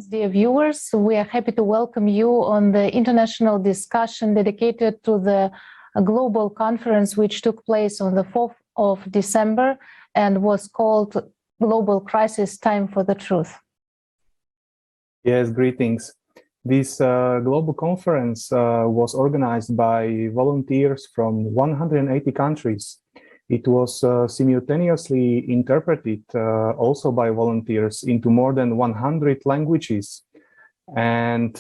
dear viewers. We are happy to welcome you on the international discussion dedicated to the global conference which took place on the 4th of December and was called Global Crisis: Time for the Truth. Yes, greetings. This global conference was organized by volunteers from 180 countries. It was simultaneously interpreted also by volunteers into more than 100 languages. And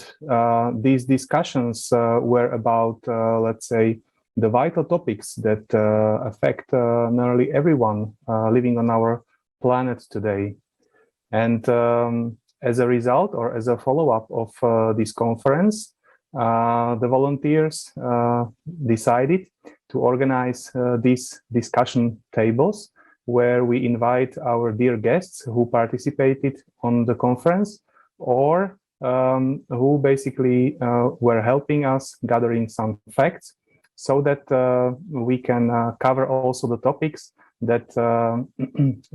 these discussions were about, let's say, the vital topics that affect nearly everyone living on our planet today. And as a result, or as a follow-up of this conference, the volunteers decided to organize these discussion tables where we invite our dear guests who participated on the conference or who basically were helping us gathering some facts so that we can cover also the topics that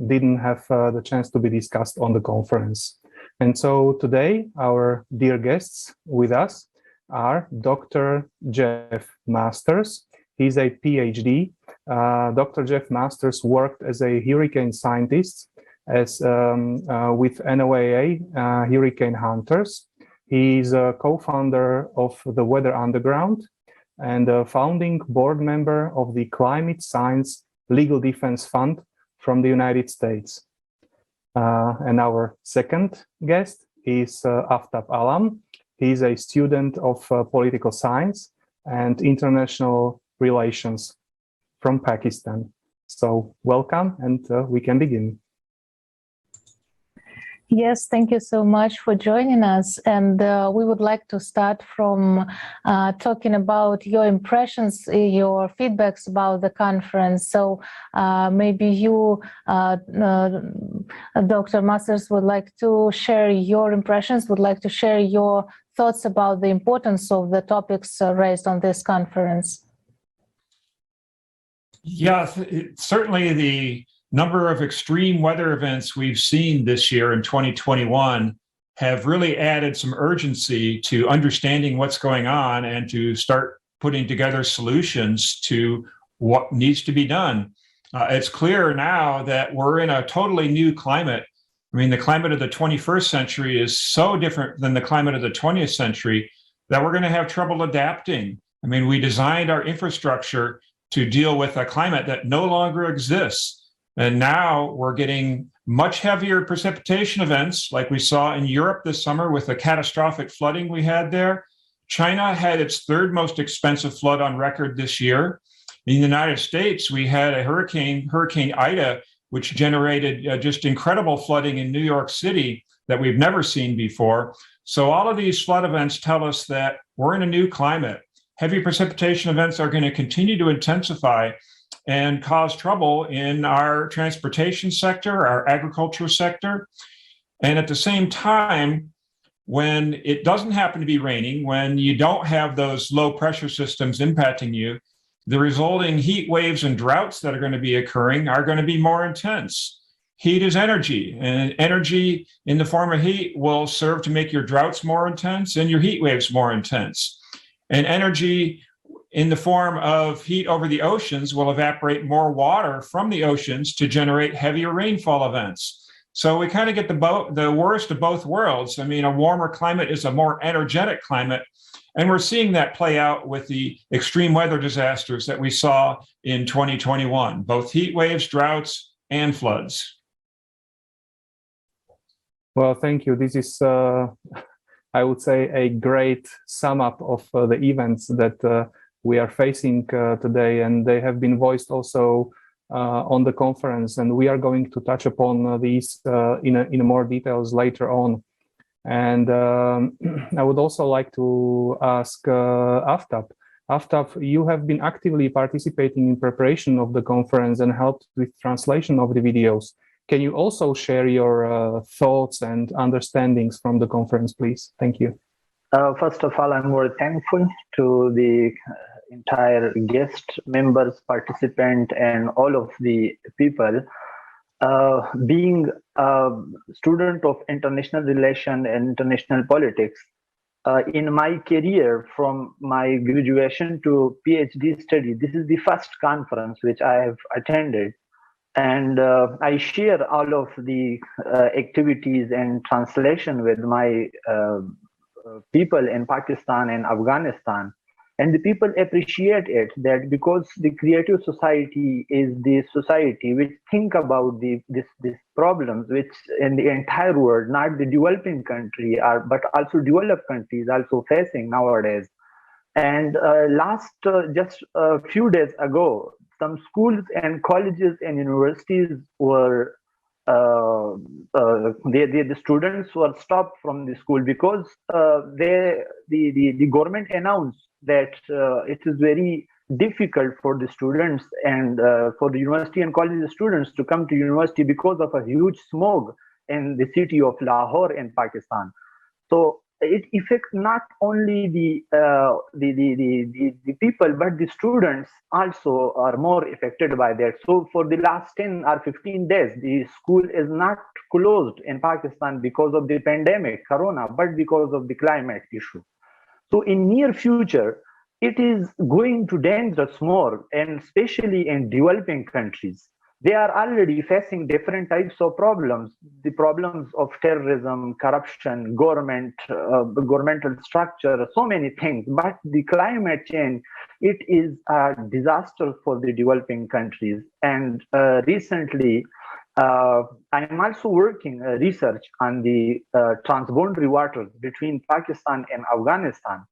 didn't have the chance to be discussed on the conference. And so today our dear guests with us are Dr. Jeff Masters. He's a PhD. Dr. Jeff Masters worked as a hurricane scientist with NOAA Hurricane Hunters. He's a co-founder of the Weather Underground and a founding board member of the Climate Science Legal Defense Fund from the United States. And our second guest is Aftab Alam. He's a student of political science and international relations from Pakistan. So welcome, and we can begin. Yes, thank you so much for joining us. And we would like to start from talking about your impressions, your feedbacks about the conference. So maybe you, Dr. Masters, would like to share your impressions, would like to share your thoughts about the importance of the topics raised on this conference. Yeah, certainly the number of extreme weather events we've seen this year in 2021 have really added some urgency to understanding what's going on and to start putting together solutions to what needs to be done. It's clear now that we're in a totally new climate. I mean, the climate of the 21st century is so different than the climate of the 20th century that we're going to have trouble adapting. I mean, we designed our infrastructure to deal with a climate that no longer exists. And now we're getting much heavier precipitation events like we saw in Europe this summer with the catastrophic flooding we had there. China had its third most expensive flood on record this year. In the United States, we had a Hurricane Ida, which generated just incredible flooding in New York City that we've never seen before. So all of these flood events tell us that we're in a new climate. Heavy precipitation events are going to continue to intensify and cause trouble in our transportation sector, our agriculture sector. And at the same time, when it doesn't happen to be raining, when you don't have those low pressure systems impacting you, the resulting heat waves and droughts that are going to be occurring are going to be more intense. Heat is energy, and energy in the form of heat will serve to make your droughts more intense and your heat waves more intense. And energy in the form of heat over the oceans will evaporate more water from the oceans to generate heavier rainfall events. So we kind of get the worst of both worlds. I mean, a warmer climate is a more energetic climate. And we're seeing that play out with the extreme weather disasters that we saw in 2021, both heat waves, droughts, and floods. Well, thank you. This is, I would say, a great sum up of the events that we are facing today, and they have been voiced also on the conference, and we are going to touch upon these in more details later on. And I would also like to ask Aftab. Aftab, you have been actively participating in preparation of the conference and helped with translation of the videos. Can you also share your thoughts and understandings from the conference, please? Thank you. First of all, I'm very thankful to the entire guest members, participant, and all of the people being a student of international relation and international politics, in my career from my graduation to PhD study, this is the first conference which I have attended. And I share all of the activities and translation with my people in Pakistan and Afghanistan. And the people appreciate it, that because the creative society is the society which think about this problems which in the entire world, not the developing country are, but also developed countries also facing nowadays. And just a few days ago, some schools and colleges and universities were the students were stopped from the school because the government announced that it is very difficult for the students and for the university and college students to come to university because of a huge smog in the city of Lahore in Pakistan. So it affects not only the people, but the students also are more affected by that. So for the last 10 or 15 days, the school is not closed in Pakistan because of the pandemic, corona, but because of the climate issue. So in near future, it is going to dangerous more, and especially in developing countries. They are already facing different types of problems, the problems of terrorism, corruption, governmental structure, so many things. But the climate change, it is a disaster for the developing countries. And recently, I'm also working research on the transboundary waters between Pakistan and Afghanistan.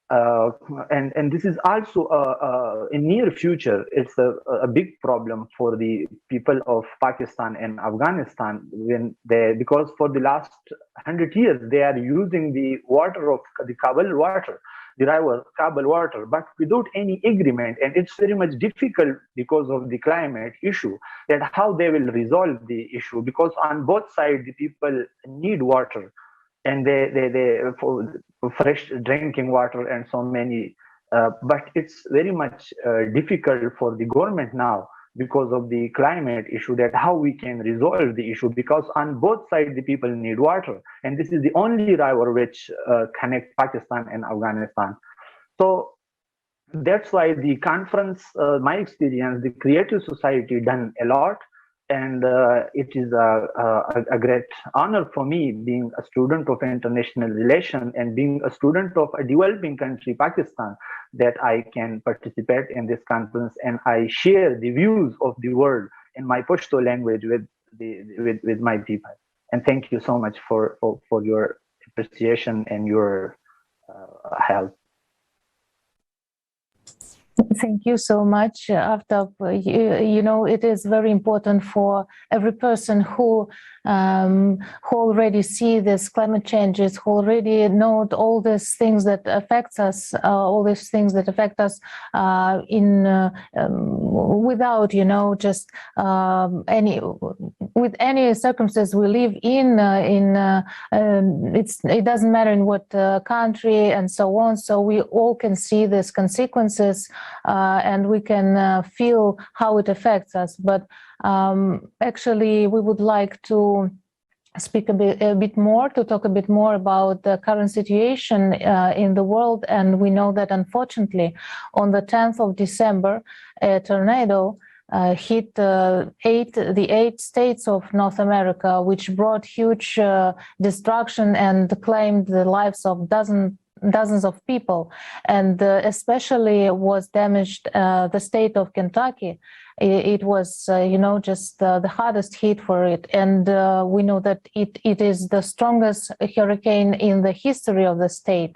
And this is also in near future, it's a big problem for the people of Pakistan and Afghanistan because for the last 100 years they are using the water of the Kabul water, the river Kabul water, but without any agreement. And it's very much difficult because of the climate issue that how they will resolve the issue, because on both sides the people need water. And they for fresh drinking water and so many, but it's very much difficult for the government now because of the climate issue, that how we can resolve the issue, because on both sides the people need water, and this is the only river which connect Pakistan and Afghanistan. So that's why the conference, my experience, the creative society done a lot. And it is a great honor for me, being a student of international relations and being a student of a developing country, Pakistan, that I can participate in this conference, and I share the views of the world in my Pashto language with my people. And thank you so much for your appreciation and your help. Thank you so much, Aftab. You know, it is very important for every person who already see this climate changes, who already know all these things that affects us, without, you know, just with any circumstance we live in. It doesn't matter in what country and so on. So we all can see these consequences. And we can feel how it affects us. But actually, we would like to speak a bit more, to talk a bit more about the current situation in the world. And we know that, unfortunately, on the 10th of December, a tornado hit the 8 states of North America, which brought huge destruction and claimed the lives of dozens of people, and especially was damaged the state of Kentucky. It was, you know, just the hardest hit for it. And we know that it is the strongest hurricane in the history of the state.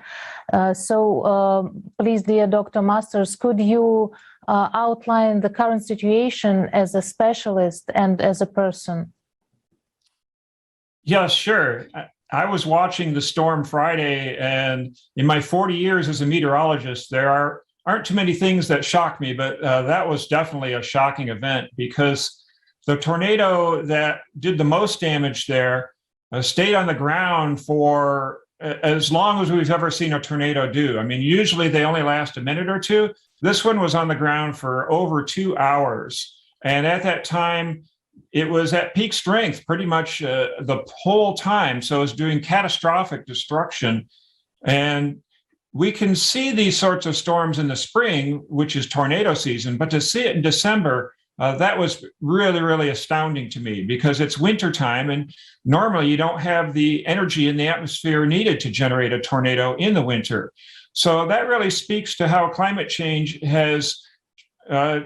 So please, dear Dr. Masters, could you outline the current situation as a specialist and as a person? Yeah, sure. I was watching the storm Friday, and in my 40 years as a meteorologist, there aren't too many things that shock me, but that was definitely a shocking event, because the tornado that did the most damage there stayed on the ground for as long as we've ever seen a tornado do. I mean, usually they only last a minute or two. This one was on the ground for over 2 hours. And at that time, it was at peak strength pretty much the whole time. So it was doing catastrophic destruction. And we can see these sorts of storms in the spring, which is tornado season, but to see it in December, that was really, really astounding to me because it's wintertime and normally you don't have the energy in the atmosphere needed to generate a tornado in the winter. So that really speaks to how climate change has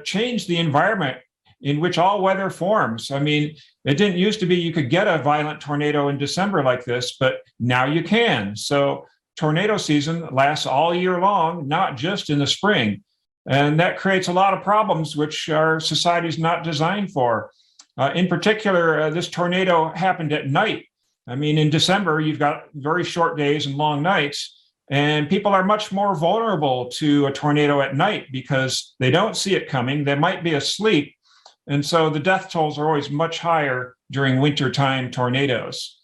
changed the environment in which all weather forms. I mean, it didn't used to be you could get a violent tornado in December like this, but now you can. So tornado season lasts all year long, not just in the spring. And that creates a lot of problems which our society is not designed for. In particular, this tornado happened at night. I mean, in December, you've got very short days and long nights, and people are much more vulnerable to a tornado at night because they don't see it coming. They might be asleep. And so the death tolls are always much higher during wintertime tornadoes.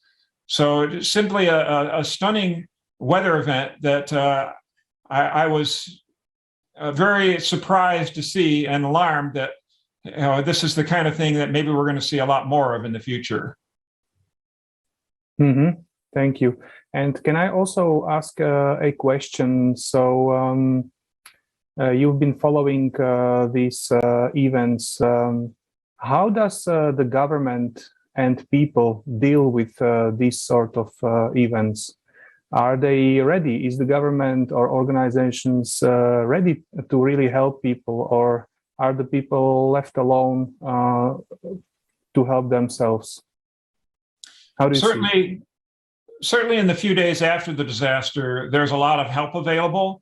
So it's simply a stunning weather event that I was very surprised to see and alarmed that this is the kind of thing that maybe we're going to see a lot more of in the future. Mm-hmm. Thank you. And can I also ask a question? So you've been following these events. How does the government and people deal with these sort of events? Are they ready? Is the government or organizations ready to really help people, or are the people left alone to help themselves? How do you see? Certainly in the few days after the disaster, there's a lot of help available.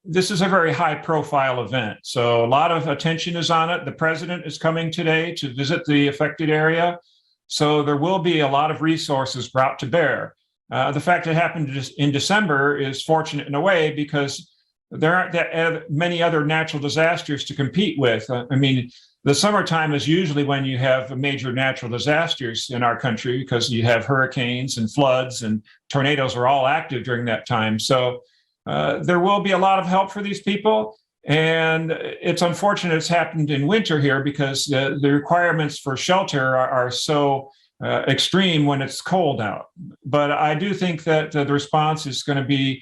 This is a very high-profile event, so a lot of attention is on it. The president is coming today to visit the affected area, so there will be a lot of resources brought to bear. The fact that it happened in December is fortunate in a way because there aren't that many other natural disasters to compete with. I mean, the summertime is usually when you have major natural disasters in our country because you have hurricanes and floods and tornadoes are all active during that time. So there will be a lot of help for these people. And it's unfortunate it's happened in winter here because the requirements for shelter are so extreme when it's cold out. But I do think that the response is going to be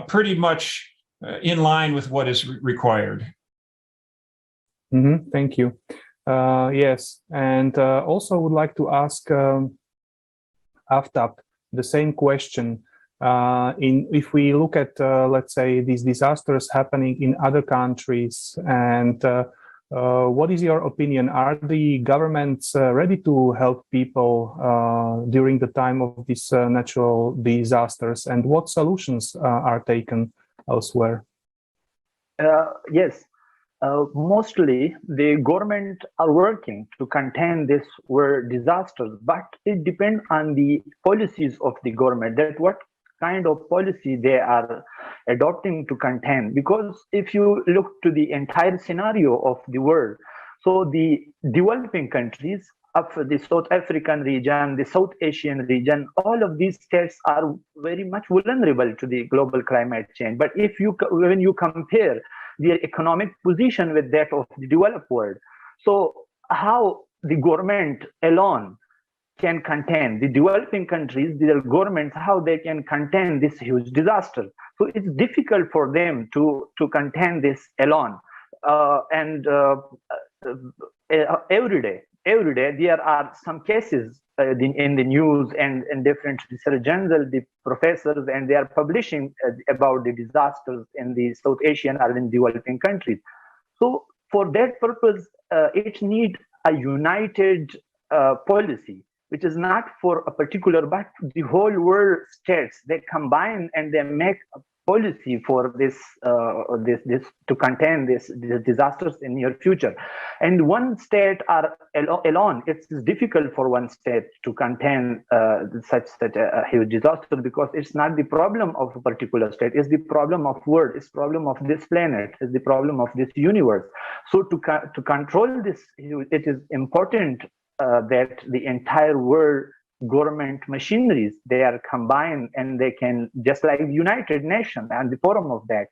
pretty much in line with what is required. Mm-hmm. Thank you. Yes, and also would like to ask Aftab the same question. If we look at, let's say, these disasters happening in other countries, and what is your opinion? Are the governments ready to help people during the time of these natural disasters, and what solutions are taken elsewhere? Yes, mostly the government are working to contain this word disasters, but it depends on the policies of the government, that what kind of policy they are adopting to contain. Because if you look to the entire scenario of the world, so the developing countries of the South African region, the South Asian region, all of these states are very much vulnerable to the global climate change. But when you compare their economic position with that of the developed world, so how the government alone can contain the developing countries, their governments, how they can contain this huge disaster. So it's difficult for them to contain this alone. Every day there are some cases in the news and in different research journals, the professors, and they are publishing about the disasters in the South Asian or in developing countries. So for that purpose, it needs a united policy, which is not for a particular, but the whole world states. They combine and they make a policy for this to contain these disasters in near future. And one state are alone, it's difficult for one state to contain such a huge disaster, because it's not the problem of a particular state, it's the problem of world, it's problem of this planet, it's the problem of this universe. So to control this, it is important that the entire world government machineries, they are combined, and they can, just like United Nations and the forum of that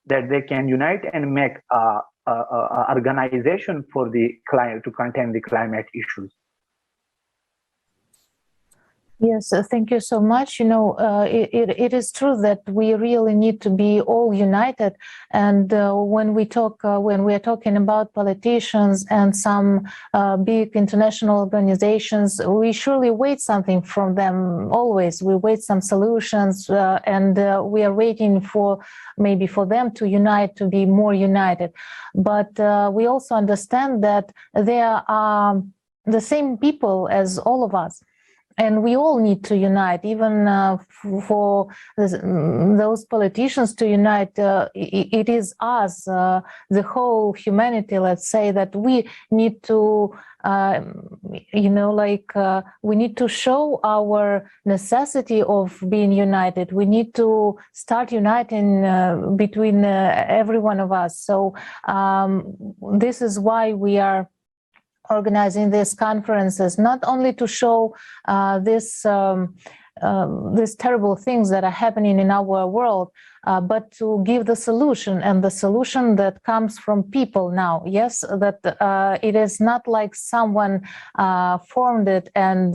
they can unite and make a organization for the climate to contain the climate issues. Yes, thank you so much. It is true that we really need to be all united. And when we are talking about politicians and some big international organizations, we surely wait something from them. Always, we wait some solutions, and we are waiting for maybe for them to unite, to be more united. But we also understand that they are the same people as all of us. And we all need to unite, even for those politicians to unite. It is us, the whole humanity, let's say, that we need to, we need to show our necessity of being united. We need to start uniting between every one of us. So this is why we are organizing these conferences, not only to show these terrible things that are happening in our world, but to give the solution, and the solution that comes from people now. Yes, that it is not like someone formed it and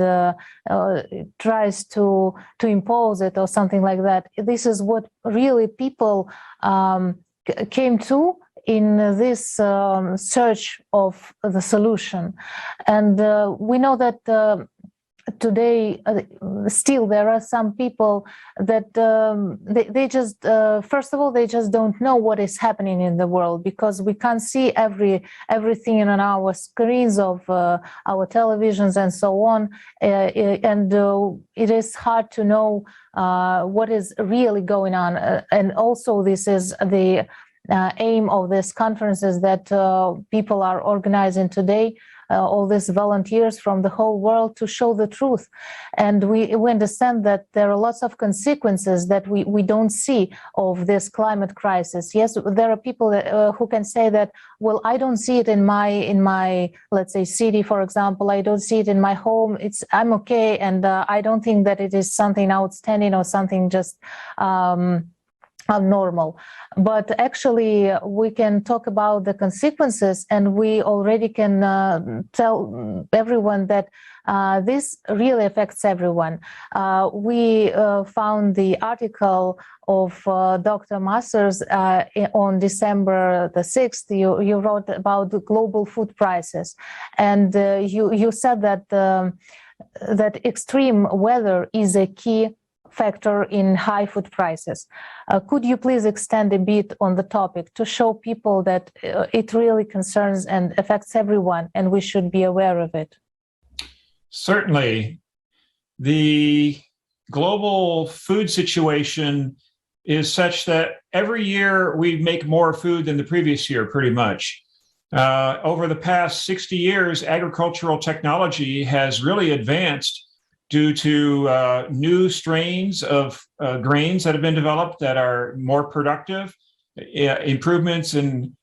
tries to impose it or something like that. This is what really people came to in this search of the solution. And we know that today still there are some people that they just first of all, they just don't know what is happening in the world, because we can't see everything on our screens of our televisions and so on, and it is hard to know what is really going on. And also this is the aim of this conferences that people are organizing today, all these volunteers from the whole world, to show the truth. And we understand that there are lots of consequences that we don't see of this climate crisis. Yes, there are people that, who can say that, well, I don't see it in my let's say city, for example. I don't see it in my home. I'm okay, and I don't think that it is something outstanding or something just abnormal. But actually we can talk about the consequences, and we already can tell everyone that this really affects everyone. We found the article of Dr. Masters on December the 6th. You wrote about the global food prices, and you said that that extreme weather is a key factor in high food prices. Could you please extend a bit on the topic to show people that it really concerns and affects everyone, and we should be aware of it? Certainly. The global food situation is such that every year we make more food than the previous year, pretty much. Over the past 60 years, agricultural technology has really advanced due to new strains of grains that have been developed that are more productive, improvements in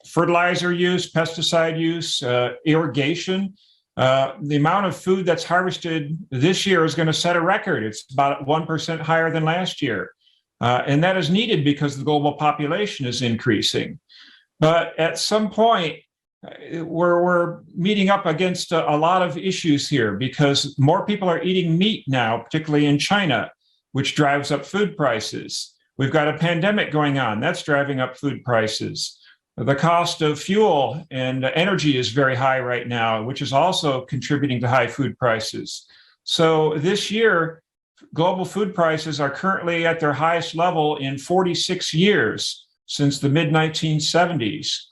fertilizer use, pesticide use, irrigation. The amount of food that's harvested this year is going to set a record. It's about 1% higher than last year. And that is needed because the global population is increasing. But at some point, we're meeting up against a lot of issues here, because more people are eating meat now, particularly in China, which drives up food prices. We've got a pandemic going on that's driving up food prices. The cost of fuel and energy is very high right now, which is also contributing to high food prices. So this year, global food prices are currently at their highest level in 46 years, since the mid-1970s.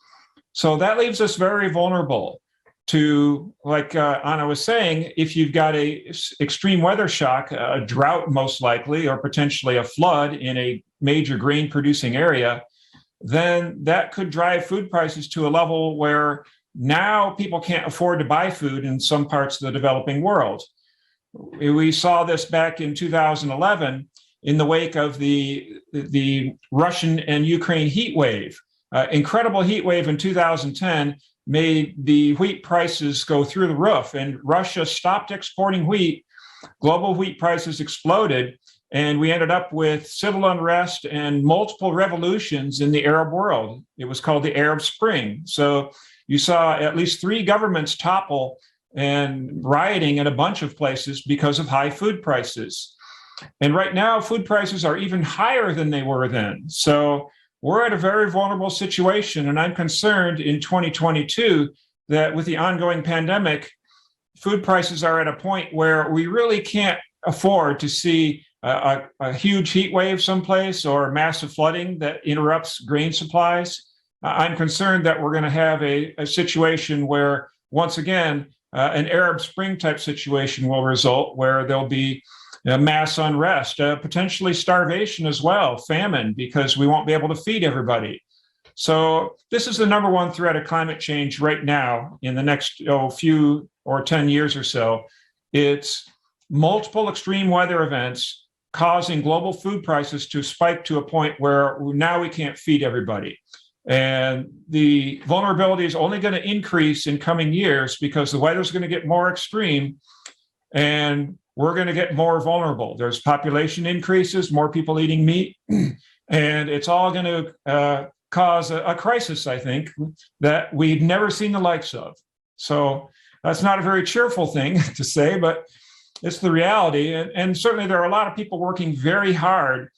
So that leaves us very vulnerable to, like Anna was saying, if you've got a extreme weather shock, a drought most likely, or potentially a flood in a major grain producing area, then that could drive food prices to a level where now people can't afford to buy food in some parts of the developing world. We saw this back in 2011 in the wake of the Russian and Ukraine heat wave. Incredible heat wave in 2010 made the wheat prices go through the roof, and Russia stopped exporting wheat. Global wheat prices exploded, And we ended up with civil unrest and multiple revolutions in the Arab world. It was called the Arab Spring. So you saw at least 3 governments topple and rioting in a bunch of places because of high food prices. And right now, food prices are even higher than they were then. So we're at a very vulnerable situation. And I'm concerned in 2022 that with the ongoing pandemic, food prices are at a point where we really can't afford to see a huge heat wave someplace or massive flooding that interrupts grain supplies. I'm concerned that we're going to have a situation where, once again, an Arab Spring type situation will result, where there'll be mass unrest, potentially starvation as well, famine, because we won't be able to feed everybody. So this is the number one threat of climate change right now in the next few or 10 years or so. It's multiple extreme weather events causing global food prices to spike to a point where now we can't feed everybody. And the vulnerability is only going to increase in coming years because the weather is going to get more extreme and we're going to get more vulnerable. There's population increases, more people eating meat, and it's all going to cause a crisis, I think, that we've never seen the likes of. So that's not a very cheerful thing to say, but it's the reality. And certainly there are a lot of people working very hard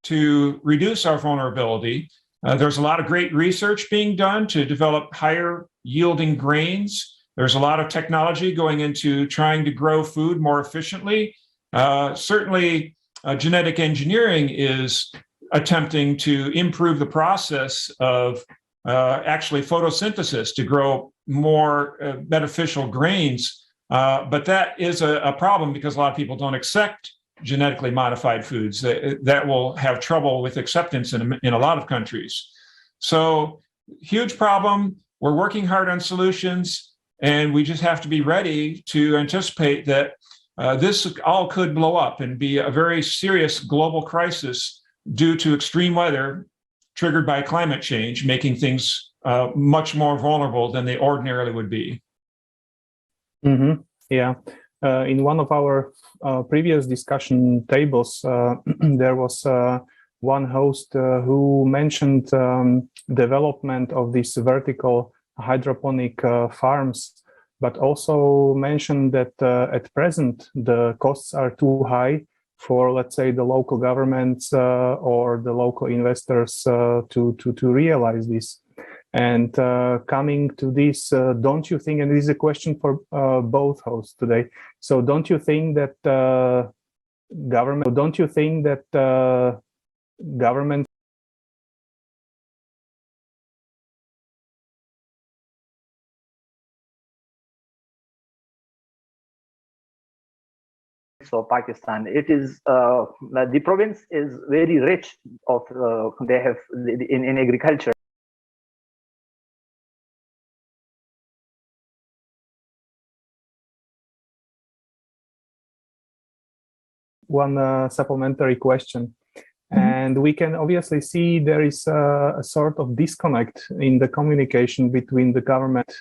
to reduce our vulnerability. There's a lot of great research being done to develop higher yielding grains. There's a lot of technology going into trying to grow food more efficiently. Certainly, genetic engineering is attempting to improve the process of actually photosynthesis to grow more beneficial grains. But that is a problem because a lot of people don't accept genetically modified foods. That will have trouble with acceptance in a lot of countries. So huge problem. We're working hard on solutions, and we just have to be ready to anticipate that this all could blow up and be a very serious global crisis due to extreme weather triggered by climate change, making things much more vulnerable than they ordinarily would be. Mm-hmm. Yeah. In one of our previous discussion tables, there was one host who mentioned development of these vertical hydroponic farms, but also mentioned that at present the costs are too high for, let's say, the local governments or the local investors to realize this. And coming to this, don't you think, and this is a question for both hosts today, so don't you think that government of Pakistan, it is the province is very rich of they have in agriculture. One supplementary question. And we can obviously see there is a sort of disconnect in the communication between the government,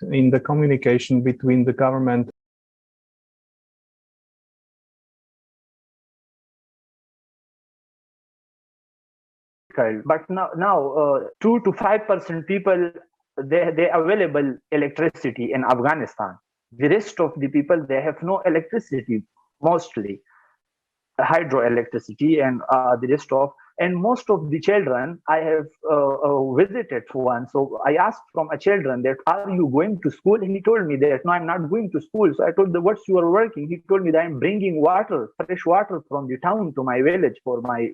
But now 2 to 5% people they available electricity in Afghanistan. The rest of the people, they have no electricity, mostly hydroelectricity, and the rest of. And most of the children, I have visited one. So I asked from a children that, are you going to school? And he told me that, no, I'm not going to school. So I told him, what's you are working? He told me that I'm bringing water, fresh water from the town to my village for my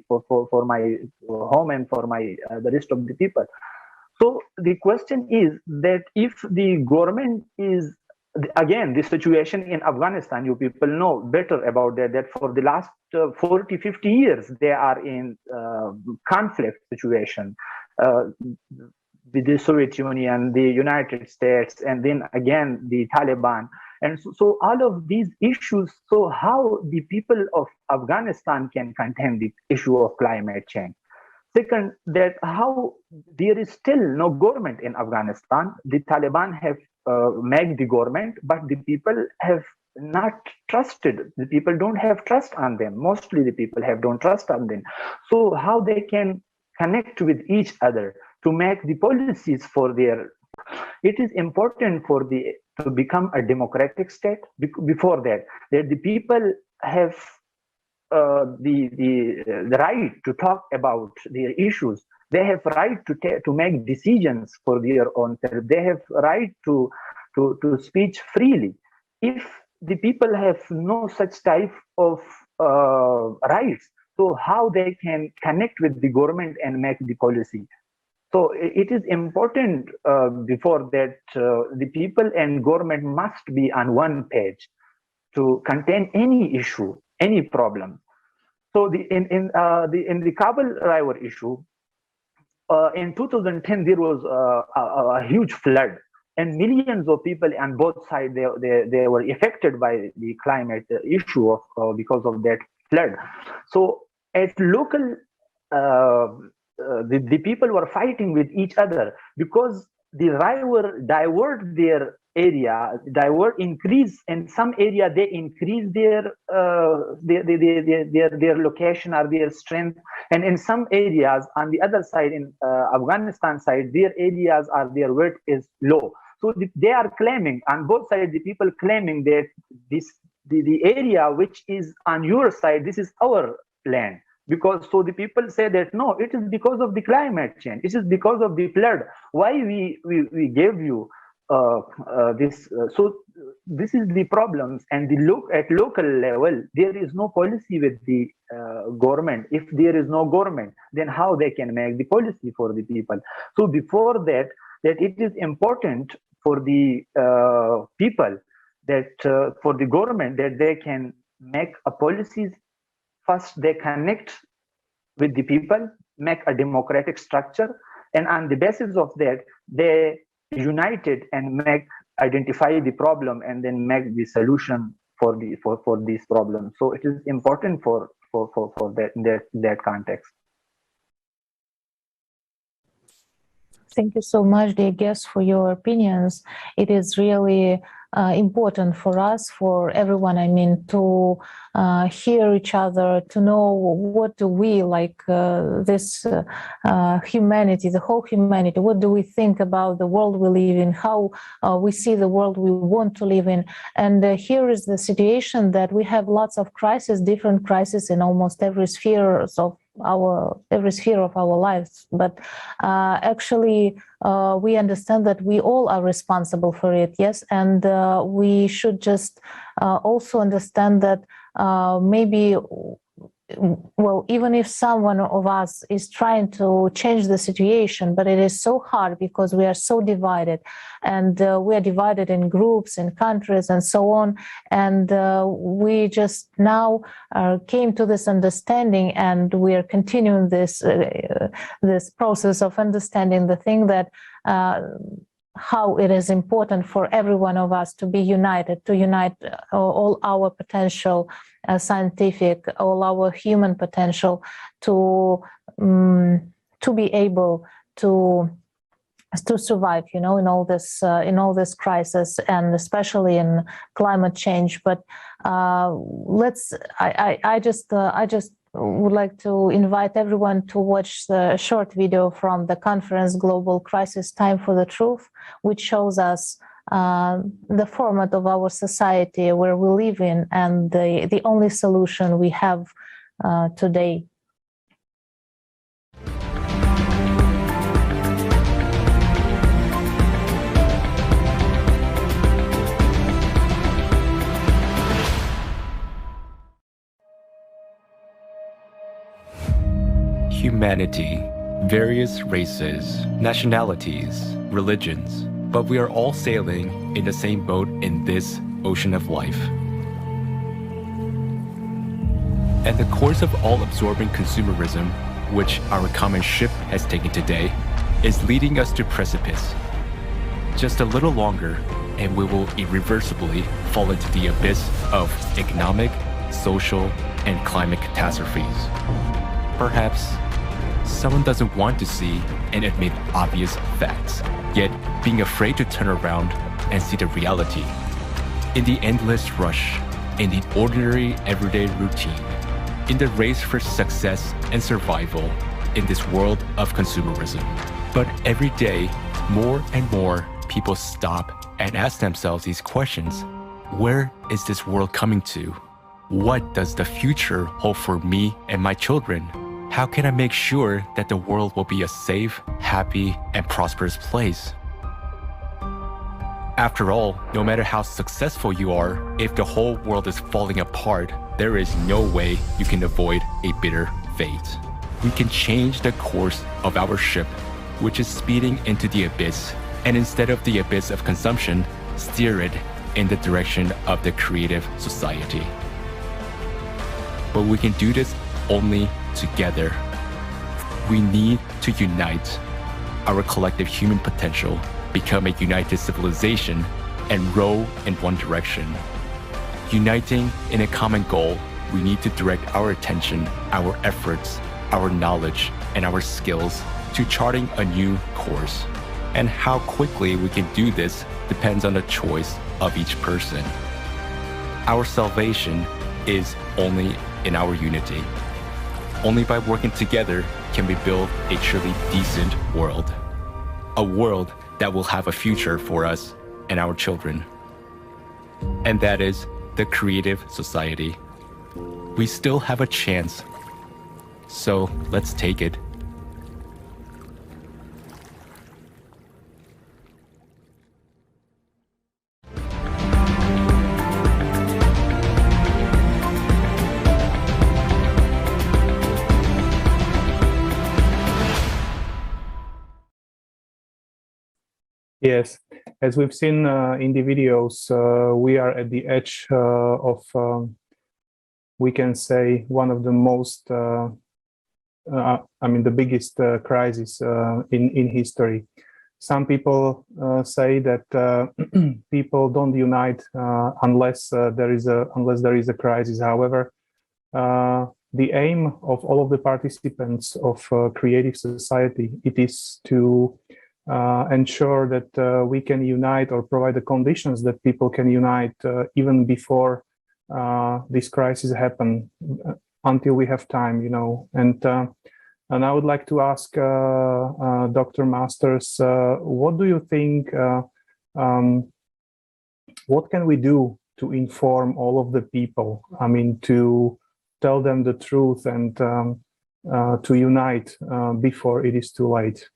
home and for my the rest of the people. So the question is that if the government is, again, the situation in Afghanistan, you people know better about that for the last 40, 50 years, they are in conflict situation with the Soviet Union, the United States, and then again, the Taliban. And so all of these issues, so how the people of Afghanistan can contain the issue of climate change? Second, that how there is still no government in Afghanistan. The Taliban have made the government, but the people have not trusted. The people don't have trust on them. Mostly the people don't trust on them. So how they can connect with each other to make the policies for their. It is important to become a democratic state. Before that the people have the right to talk about their issues. They have right to make decisions for their own self. They have right to speak freely. If the people have no such type of rights, so how they can connect with the government and make the policy? So it is important before that the people and government must be on one page to contain any issue, any problem. So in the Kabul river issue, in 2010 there was a huge flood, and millions of people on both sides they were affected by the climate issue because of that flood. So at local the people were fighting with each other because the river divert their area, increase in some area. They increase their location or their strength, and in some areas on the other side, in Afghanistan side, their areas or their weight is low. So they are claiming on both sides. The people claiming that the area which is on your side, this is our land. Because so the people say that no, it is because of the climate change. It is because of the flood. Why we gave you this? So this is the problems. And at local level, there is no policy with the government. If there is no government, then how they can make the policy for the people? So before that it is important for the people that for the government that they can make a policies. First, they connect with the people, make a democratic structure, and on the basis of that, they united and identify the problem and then make the solution for these problems. So it is important for that context. Thank you so much, dear guests, for your opinions. It is really important for us, for everyone, I mean, to hear each other, to know what do we like this humanity, the whole humanity, what do we think about the world we live in, how we see the world we want to live in. And here is the situation that we have lots of crises, different crises in almost every sphere of our lives, but actually we understand that we all are responsible for it, yes, and we should just also understand that maybe, well, even if someone of us is trying to change the situation, but it is so hard because we are so divided, and we are divided in groups, in countries, and so on. And we just now came to this understanding, and we are continuing this process of understanding the thing that how it is important for every one of us to be united, to unite all our potential, scientific, all our human potential, to be able to survive, in all this crisis, and especially in climate change. But I just would like to invite everyone to watch the short video from the conference Global Crisis Time for the Truth, which shows us the format of our society where we live in, and the only solution we have today. Humanity, various races, nationalities, religions, but we are all sailing in the same boat in this ocean of life. And the course of all-absorbing consumerism, which our common ship has taken today, is leading us to precipice. Just a little longer, and we will irreversibly fall into the abyss of economic, social, and climate catastrophes. Perhaps someone doesn't want to see and admit obvious facts, yet being afraid to turn around and see the reality. In the endless rush, in the ordinary everyday routine, in the race for success and survival in this world of consumerism. But every day, more and more people stop and ask themselves these questions. Where is this world coming to? What does the future hold for me and my children? How can I make sure that the world will be a safe, happy, and prosperous place? After all, no matter how successful you are, if the whole world is falling apart, there is no way you can avoid a bitter fate. We can change the course of our ship, which is speeding into the abyss, and instead of the abyss of consumption, steer it in the direction of the creative society. But we can do this only together. We need to unite our collective human potential, become a united civilization, and row in one direction. Uniting in a common goal, we need to direct our attention, our efforts, our knowledge, and our skills to charting a new course. And how quickly we can do this depends on the choice of each person. Our salvation is only in our unity. Only by working together can we build a truly decent world. A world that will have a future for us and our children. And that is the creative society. We still have a chance. So let's take it. Yes, as we've seen in the videos, we are at the edge of, we can say, one of the most, the biggest crisis in history. Some people say that people don't unite unless there is a crisis. However, the aim of all of the participants of creative society, it is to ensure that we can unite or provide the conditions that people can unite even before this crisis happen, until we have time, you know. And I would like to ask Dr. Masters, what do you think, what can we do to inform all of the people? I mean, to tell them the truth and to unite before it is too late?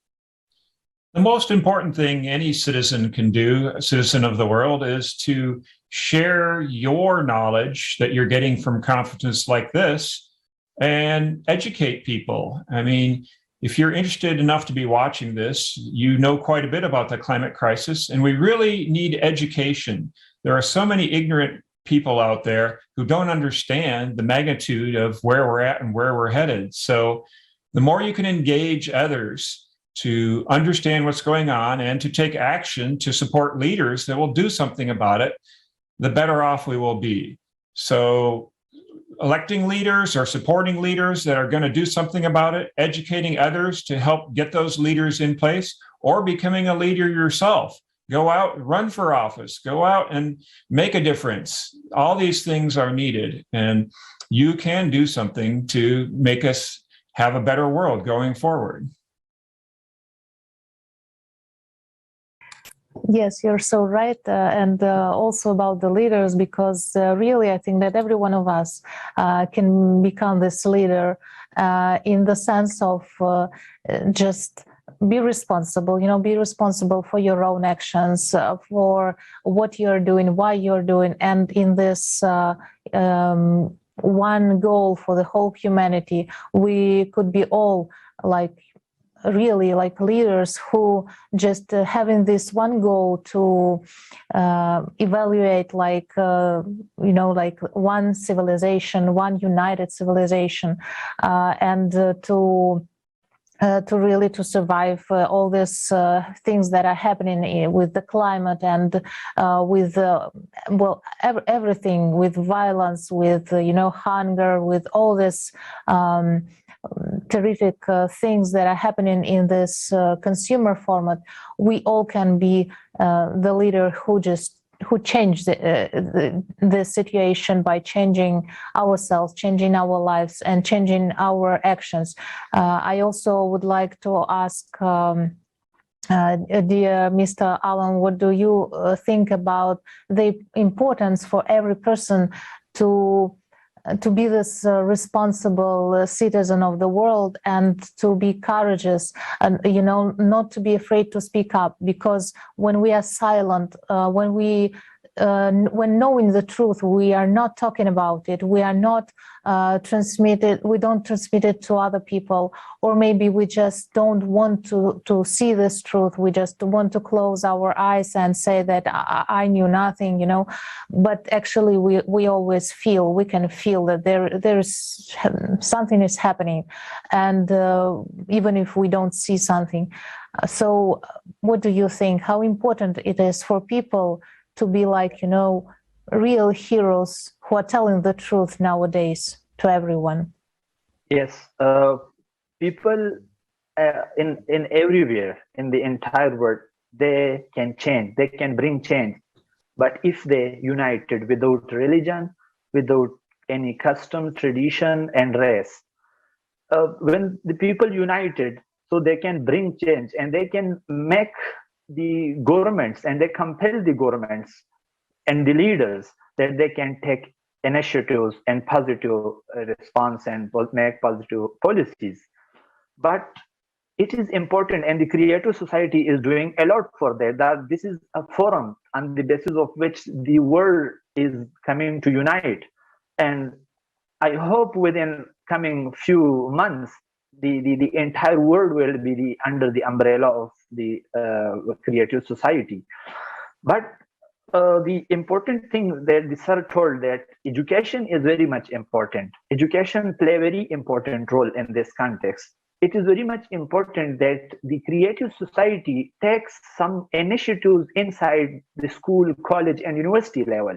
The most important thing any citizen can do, a citizen of the world, is to share your knowledge that you're getting from conferences like this and educate people. I mean, if you're interested enough to be watching this, you know quite a bit about the climate crisis, and we really need education. There are so many ignorant people out there who don't understand the magnitude of where we're at and where we're headed. So the more you can engage others to understand what's going on and to take action to support leaders that will do something about it, the better off we will be. So electing leaders or supporting leaders that are going to do something about it, educating others to help get those leaders in place, or becoming a leader yourself. Go out, run for office, go out and make a difference. All these things are needed, and you can do something to make us have a better world going forward. Yes, you're so right. And also about the leaders, because really, I think that every one of us can become this leader in the sense of just be responsible, you know, be responsible for your own actions, for what you're doing, why you're doing. And in this one goal for the whole humanity, we could be all like really like leaders who just having this one goal to evaluate like you know, like one civilization, one united civilization, and to really to survive all these things that are happening with the climate and with well, everything, with violence, with you know, hunger, with all this terrific things that are happening in this consumer format. We all can be the leader who just change the situation by changing ourselves, changing our lives, and changing our actions. I also would like to ask, dear Mr. Alan, what do you think about the importance for every person to be this responsible citizen of the world, and to be courageous, and not to be afraid to speak up? Because when we are silent, when knowing the truth, we are not talking about it, we are not we don't transmit it to other people, or maybe we just don't want to see this truth, we just want to close our eyes and say that I knew nothing, but actually we always we can feel that there's something is happening, and even if we don't see something. So what do you think, how important it is for people to be like, real heroes who are telling the truth nowadays to everyone? Yes, people in everywhere in the entire world, they can change, they can bring change. But if they united without religion, without any custom, tradition, and race, when the people united, so they can bring change, and they can make the governments, and they compel the governments and the leaders that they can take initiatives and positive response and make positive policies. But it is important, and the creative society is doing a lot for that this is a forum on the basis of which the world is coming to unite. And I hope within coming few months, the entire world will be under the umbrella of the creative society. But the important thing that the sir told, that education is very much important. Education play a very important role in this context. It is very much important that the creative society takes some initiatives inside the school, college, and university level,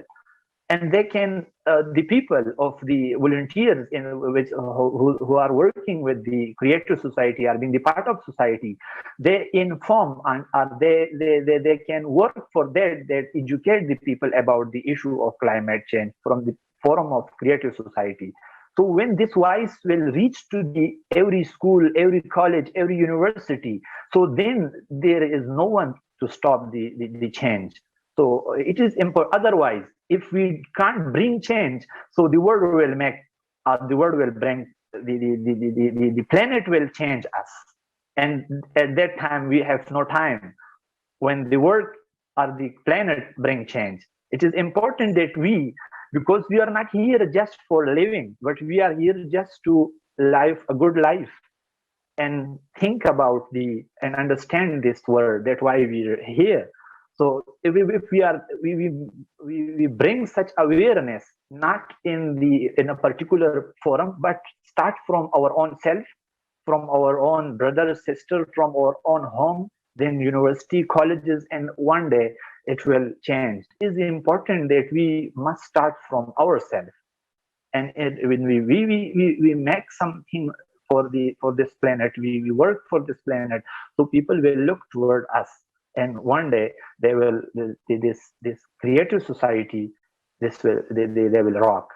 and they can the people of the volunteers who are working with the creative society, are being the part of society, they inform and they can work for that educate the people about the issue of climate change from the forum of creative society. So when this voice will reach to the every school, every college, every university, so then there is no one to stop the change. So it is important. Otherwise, if we can't bring change, so the world will bring the planet will change us, and at that time we have no time. When the world or the planet bring change, it is important that because we are not here just for living, but we are here just to live a good life and think about and understand this world. That's why we are here. So if we bring such awareness, not in a particular forum, but start from our own self, from our own brother, sister, from our own home, then university, colleges, and one day it will change. It is important that we must start from ourselves, and when we make something for this planet, we work for this planet, so people will look toward us. And one day they will this creative society, they will rock.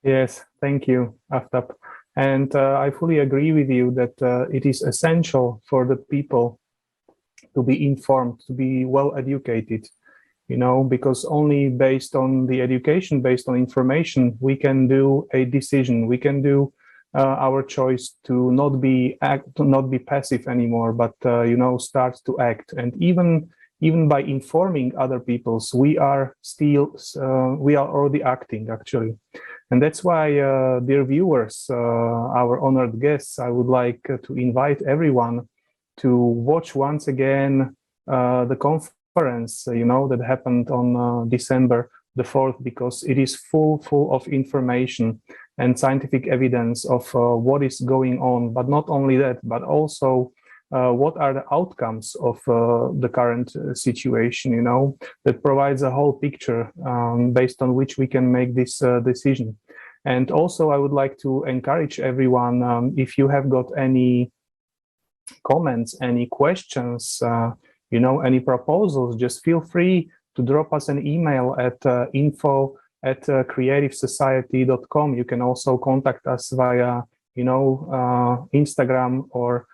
Yes, thank you, Aftab. And I fully agree with you that it is essential for the people to be informed, to be well educated, because only based on the education, based on information, we can do a decision. We can do our choice to not be passive anymore, but start to act. And even by informing other peoples, we are already acting, actually. And that's why, dear viewers, our honored guests, I would like to invite everyone to watch once again the conference, that happened on December the 4th, because it is full of information and scientific evidence of what is going on. But not only that, but also what are the outcomes of the current situation, that provides a whole picture based on which we can make this decision. And also, I would like to encourage everyone, if you have got any comments, any questions, any proposals, just feel free to drop us an email at info@creativesociety.com. You can also contact us via, Instagram or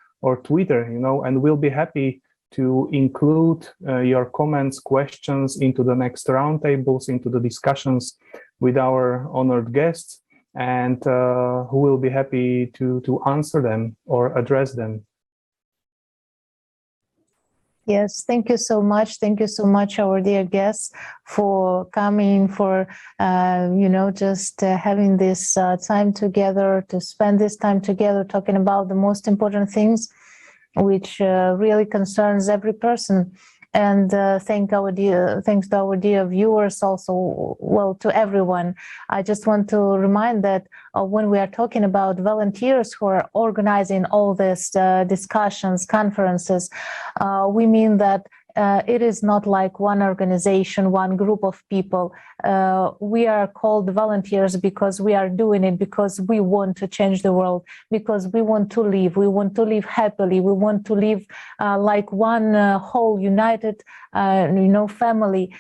Twitter, and we'll be happy to include your comments, questions into the next roundtables, into the discussions with our honored guests, and who will be happy to answer them or address them. Yes, thank you so much. Thank you so much, our dear guests, for coming, for, just having this time together, to spend this time together talking about the most important things which really concerns every person. And thanks to our dear viewers also, well, to everyone. I just want to remind that when we are talking about volunteers who are organizing all these discussions, conferences, we mean that it is not like one organization, one group of people. We are called volunteers because we are doing it because we want to change the world, because we want to live. We want to live happily. We want to live like one whole united, family.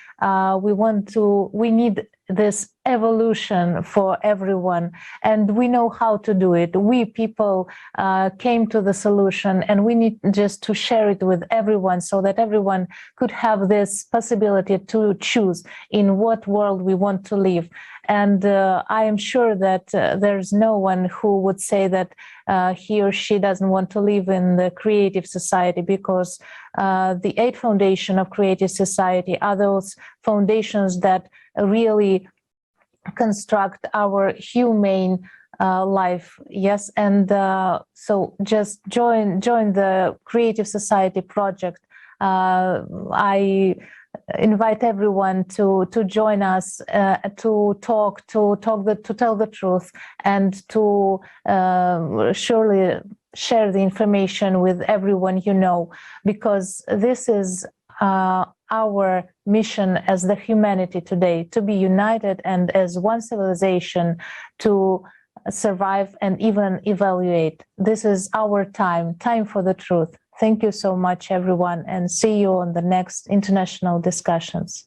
We need this evolution for everyone, and we know how to do it. We people came to the solution, and we need just to share it with everyone so that everyone could have this possibility to choose in what world we want to live. And I am sure that there's no one who would say that he or she doesn't want to live in the creative society, because the 8 foundation of creative society are those foundations that really construct our humane life. Yes, and so just join the Creative Society project. I invite everyone to join us, to tell the truth, and to surely share the information with everyone because this is our mission as the humanity today, to be united and as one civilization, to survive and even evaluate. This is our time for the truth. Thank you so much, everyone, and see you on the next international discussions.